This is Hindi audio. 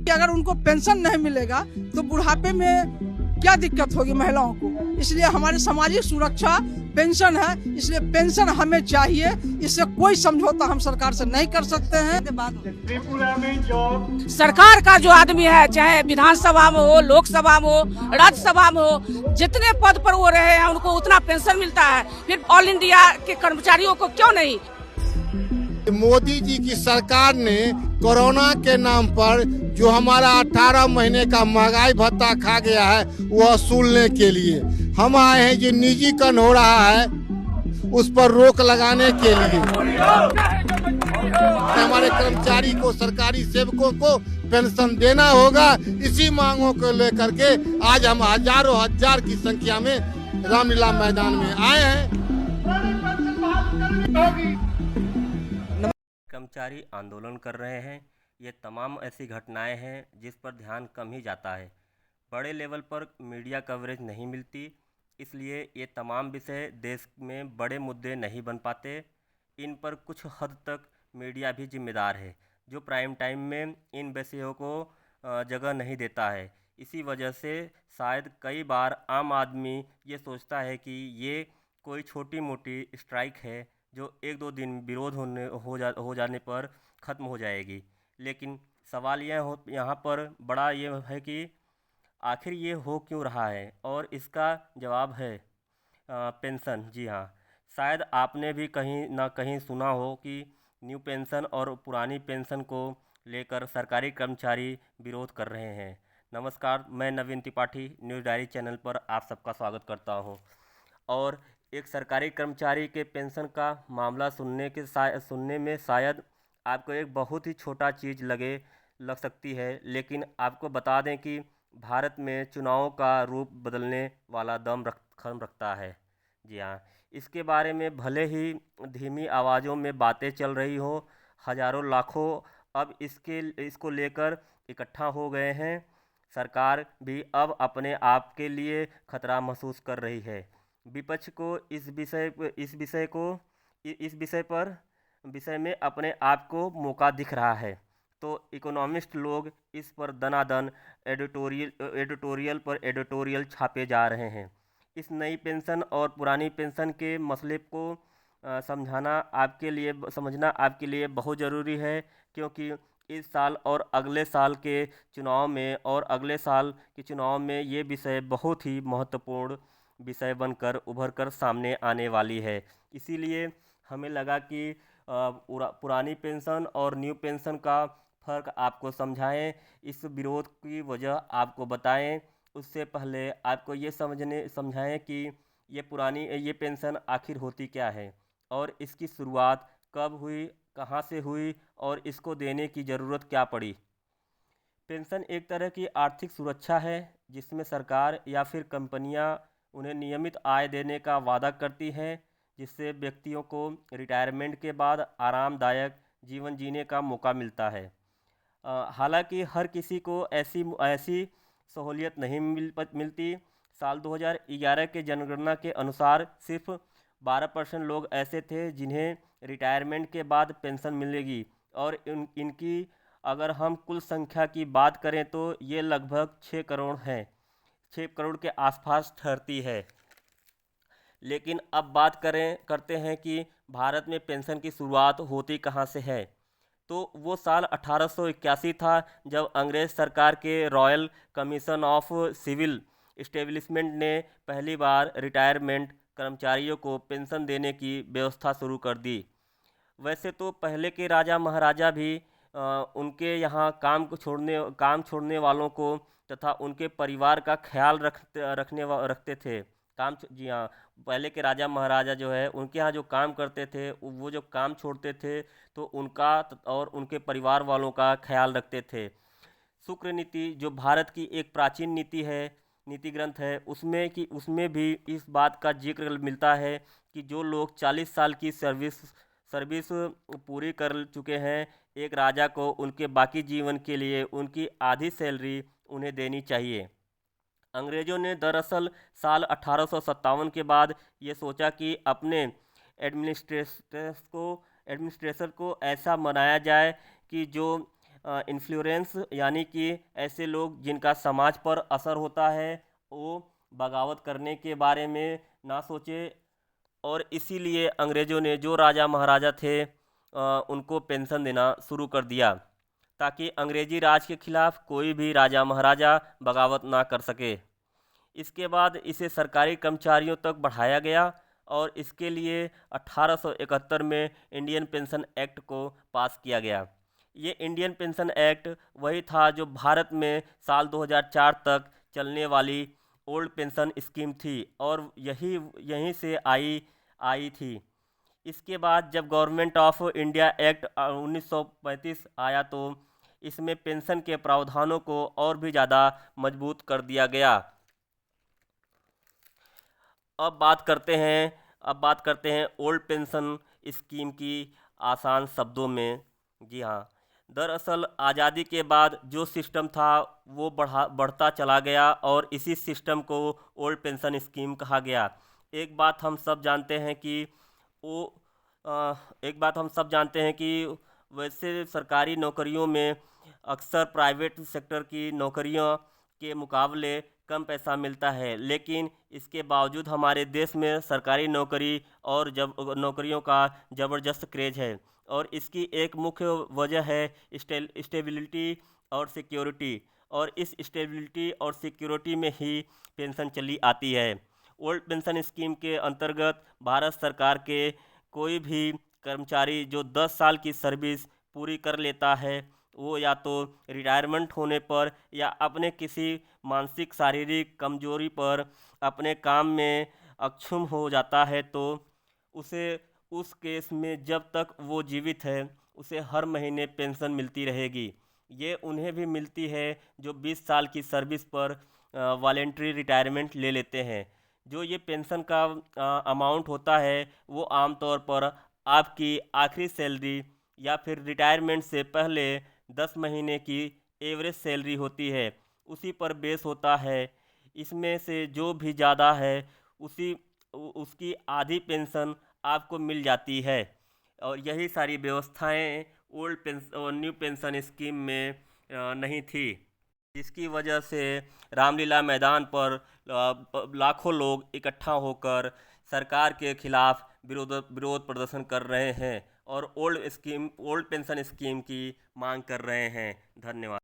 कि अगर उनको पेंशन नहीं मिलेगा तो बुढ़ापे में क्या दिक्कत होगी महिलाओं को। इसलिए हमारी सामाजिक सुरक्षा पेंशन है, इसलिए पेंशन हमें चाहिए। इससे कोई समझौता हम सरकार से नहीं कर सकते हैं। त्रिपुरा में जो सरकार का जो आदमी है, चाहे विधानसभा में हो, लोकसभा में हो, राज्यसभा में हो, जितने पद पर वो रहे हैं उनको उतना पेंशन मिलता है। फिर ऑल इंडिया के कर्मचारियों को क्यों नहीं? मोदी जी की सरकार ने कोरोना के नाम पर जो हमारा 18 महीने का महंगाई भत्ता खा गया है वो वसूलने के लिए हम आए हैं। जो निजीकरण हो रहा है उस पर रोक लगाने के लिए हमारे कर्मचारी को, सरकारी सेवकों को पेंशन देना होगा। इसी मांगों को लेकर के आज हम हजारों हजार की संख्या में रामलीला मैदान में आए हैं। कर्मचारी आंदोलन कर रहे हैं। ये तमाम ऐसी घटनाएं हैं जिस पर ध्यान कम ही जाता है। बड़े लेवल पर मीडिया कवरेज नहीं मिलती, इसलिए ये तमाम विषय देश में बड़े मुद्दे नहीं बन पाते। इन पर कुछ हद तक मीडिया भी जिम्मेदार है, जो प्राइम टाइम में इन विषयों को जगह नहीं देता है। इसी वजह से शायद कई बार आम आदमी ये सोचता है कि ये कोई छोटी मोटी स्ट्राइक है जो एक दो दिन विरोध हो जाने पर ख़त्म हो जाएगी। लेकिन सवाल यहाँ पर बड़ा ये है कि आखिर ये हो क्यों रहा है, और इसका जवाब है पेंशन। जी हाँ, शायद आपने भी कहीं ना कहीं सुना हो कि न्यू पेंशन और पुरानी पेंशन को लेकर सरकारी कर्मचारी विरोध कर रहे हैं। नमस्कार, मैं नवीन त्रिपाठी न्यूज़ डायरी चैनल पर आप सबका स्वागत करता हूं। और एक सरकारी कर्मचारी के पेंशन का मामला सुनने में शायद आपको एक बहुत ही छोटा चीज़ लग सकती है, लेकिन आपको बता दें कि भारत में चुनावों का रूप बदलने वाला दम रखता है। जी हाँ, इसके बारे में भले ही धीमी आवाज़ों में बातें चल रही हो, हजारों लाखों अब इसको लेकर इकट्ठा हो गए हैं। सरकार भी अब अपने आप के लिए खतरा महसूस कर रही है। विपक्ष को विषय में अपने आप को मौका दिख रहा है, तो इकोनॉमिस्ट लोग इस पर दनादन एडिटोरियल छापे जा रहे हैं। इस नई पेंशन और पुरानी पेंशन के मसले को समझना आपके लिए बहुत ज़रूरी है, क्योंकि इस साल और अगले साल के चुनाव में ये विषय बहुत ही महत्वपूर्ण विषय बनकर उभर कर सामने आने वाली है। इसीलिए हमें लगा कि पुरानी पेंशन और न्यू पेंशन का फ़र्क आपको समझाएं, इस विरोध की वजह आपको बताएं। उससे पहले आपको ये समझाएं कि ये पेंशन आखिर होती क्या है और इसकी शुरुआत कब हुई, कहाँ से हुई और इसको देने की ज़रूरत क्या पड़ी। पेंशन एक तरह की आर्थिक सुरक्षा है जिसमें सरकार या फिर कंपनियां उन्हें नियमित आय देने का वादा करती हैं, जिससे व्यक्तियों को रिटायरमेंट के बाद आरामदायक जीवन जीने का मौका मिलता है। हालांकि हर किसी को ऐसी सहूलियत नहीं मिलती। साल 2011 के जनगणना के अनुसार सिर्फ 12% लोग ऐसे थे जिन्हें रिटायरमेंट के बाद पेंशन मिलेगी, और इनकी अगर हम कुल संख्या की बात करें तो ये लगभग 6 करोड़ हैं, 6 करोड़ के आसपास ठहरती है। लेकिन अब बात करते हैं कि भारत में पेंशन की शुरुआत होती कहाँ से है। तो वो साल 1881 था, जब अंग्रेज़ सरकार के royal commission of civil establishment ने पहली बार रिटायरमेंट कर्मचारियों को पेंशन देने की व्यवस्था शुरू कर दी। वैसे तो पहले के राजा महाराजा भी उनके यहाँ काम छोड़ने वालों को तथा उनके परिवार का ख्याल रखते थे। जी हाँ, पहले के राजा महाराजा जो है उनके यहाँ जो काम करते थे, वो जो काम छोड़ते थे तो उनका और उनके परिवार वालों का ख्याल रखते थे। शुक्र नीति जो भारत की एक प्राचीन नीति ग्रंथ है, उसमें भी इस बात का जिक्र मिलता है कि जो लोग 40 साल की सर्विस पूरी कर चुके हैं, एक राजा को उनके बाकी जीवन के लिए उनकी आधी सैलरी उन्हें देनी चाहिए। अंग्रेज़ों ने दरअसल साल 1857 के बाद ये सोचा कि अपने एडमिनिस्ट्रेशन को ऐसा बनाया जाए कि जो इन्फ्लुएंस यानी कि ऐसे लोग जिनका समाज पर असर होता है वो बगावत करने के बारे में ना सोचे, और इसीलिए अंग्रेज़ों ने जो राजा महाराजा थे उनको पेंशन देना शुरू कर दिया ताकि अंग्रेजी राज के खिलाफ कोई भी राजा महाराजा बगावत ना कर सके। इसके बाद इसे सरकारी कर्मचारियों तक बढ़ाया गया और इसके लिए 1871 में इंडियन पेंशन एक्ट को पास किया गया। ये इंडियन पेंशन एक्ट वही था जो भारत में साल 2004 तक चलने वाली ओल्ड पेंशन स्कीम थी और यहीं से आई थी। इसके बाद जब गवर्नमेंट ऑफ इंडिया एक्ट 1935 आया तो इसमें पेंशन के प्रावधानों को और भी ज़्यादा मजबूत कर दिया गया। अब बात करते हैं ओल्ड पेंशन स्कीम की आसान शब्दों में। जी हाँ, दरअसल आज़ादी के बाद जो सिस्टम था वो बढ़ता चला गया और इसी सिस्टम को ओल्ड पेंशन स्कीम कहा गया। एक बात हम सब जानते हैं कि वैसे सरकारी नौकरियों में अक्सर प्राइवेट सेक्टर की नौकरियों के मुकाबले कम पैसा मिलता है, लेकिन इसके बावजूद हमारे देश में सरकारी नौकरी और नौकरियों का ज़बरदस्त क्रेज है और इसकी एक मुख्य वजह है स्टेबिलिटी और सिक्योरिटी, और इस स्टेबिलिटी और सिक्योरिटी में ही पेंशन चली आती है। ओल्ड पेंशन स्कीम के अंतर्गत भारत सरकार के कोई भी कर्मचारी जो 10 साल की सर्विस पूरी कर लेता है वो या तो रिटायरमेंट होने पर या अपने किसी मानसिक शारीरिक कमजोरी पर अपने काम में अक्षम हो जाता है तो उसे उस केस में जब तक वो जीवित है उसे हर महीने पेंशन मिलती रहेगी। ये उन्हें भी मिलती है जो 20 साल की सर्विस पर वॉलेंट्री रिटायरमेंट ले लेते हैं। जो ये पेंशन का अमाउंट होता है वो आमतौर पर आपकी आखिरी सैलरी या फिर रिटायरमेंट से पहले 10 महीने की एवरेज सैलरी होती है, उसी पर बेस होता है। इसमें से जो भी ज़्यादा है उसकी आधी पेंशन आपको मिल जाती है और यही सारी व्यवस्थाएं ओल्ड और न्यू पेंशन स्कीम में नहीं थी, जिसकी वजह से रामलीला मैदान पर लाखों लोग इकट्ठा होकर सरकार के खिलाफ विरोध प्रदर्शन कर रहे हैं और ओल्ड पेंशन स्कीम की मांग कर रहे हैं। धन्यवाद।